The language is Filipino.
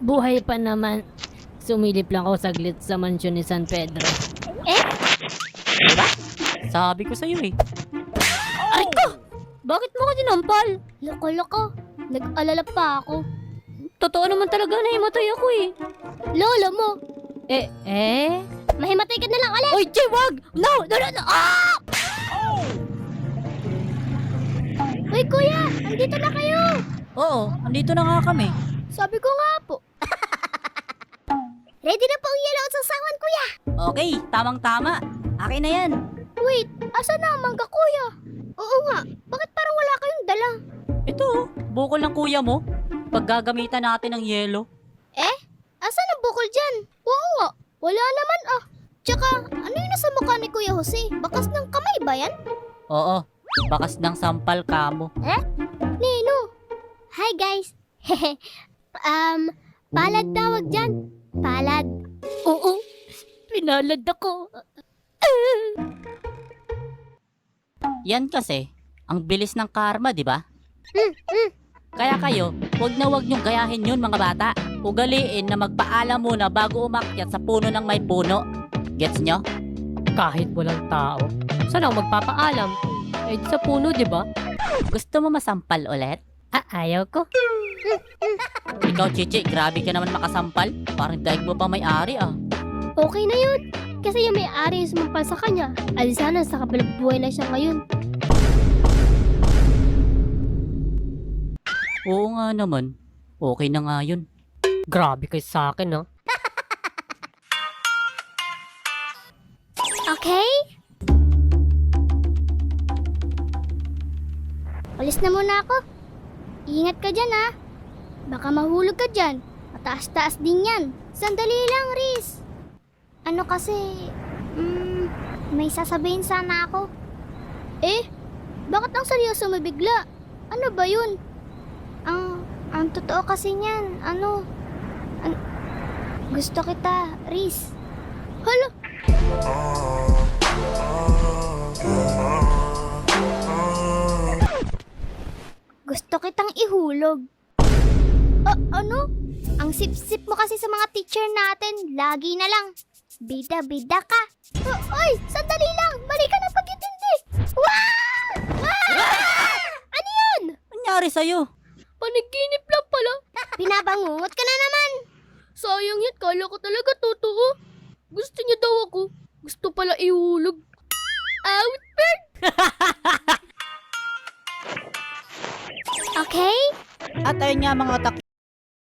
Buhay pa naman. Sumilip lang ako saglit sa mansyon ni San Pedro. Diba? Sabi ko sa'yo eh. Ay ko! Bakit mo ko dinampal? Loko-loko. Nag-alala pa ako. Totoo naman talaga na himatay ako eh. Lola mo. Mahimatay ka na lang ulit. Oy, Che, wag! No! No, no, no! Ah! Uy, kuya. Andito na kayo. Oo, andito na nga kami. Sabi ko nga po. Ready na po ang yellow at sasawan, kuya. Okay, tamang-tama. Akin na yan. Wait, asa na ang mangga, kuya? Oo nga. Bakit parang wala kayong dala? Ito, bukol ng kuya mo. Paggagamitan natin ng yelo. Asan ang bukol dyan? Oo nga. Wala naman ah. Tsaka, ano yung nasa mukha ni Kuya Jose? Bakas ng kamay ba yan? Oo, bakas ng sampal kamo. Nino. Hi guys. Palad tawag dyan. Palad. Oo, pinalad ako. Yan kasi, ang bilis ng karma, di ba? Kaya kayo, huwag niyong gayahin yun mga bata. Ugaliin na magpaalam muna bago umakyat sa puno ng may puno. Gets nyo? Kahit walang tao. Saan ako magpapaalam? Eh, sa puno, di ba? Gusto mo masampal ulit? Ayaw ko. Ikaw, Chichi, grabe ka naman makasampal. Parang daig mo pa may-ari ah. Okay na yun. Kasi yung may-ari yung sumampal sa kanya. Ay sana sa kabilang buhay na siya ngayon. Oo nga naman. Okay na nga yun. Grabe kayo sa akin, no? Okay? Alis na muna ako. Ingat ka dyan ha. Baka mahulog ka dyan. Mataas-taas din yan. Sandali lang, Riz. Ano kasi, may sasabihin sana ako. Bakit ang seryoso mo bigla? Ano ba yun? Ang totoo kasi niyan, gusto kita, Riz. Hala! Gusto kitang ihulog. Ano? Ang sip-sip mo kasi sa mga teacher natin, lagi na lang. Bida-bida ka. Oy, sandali lang. Mali ka ng pag-intindi. Wow! Ano yun? Nangyari sa'yo? Panaginip lang pala. Binabangungot ka na naman. Sayang yan, kala ko talaga totoo. Gusto niya daw ako. Gusto pala ihulog. Out, bird! Okay? At ayun nga mga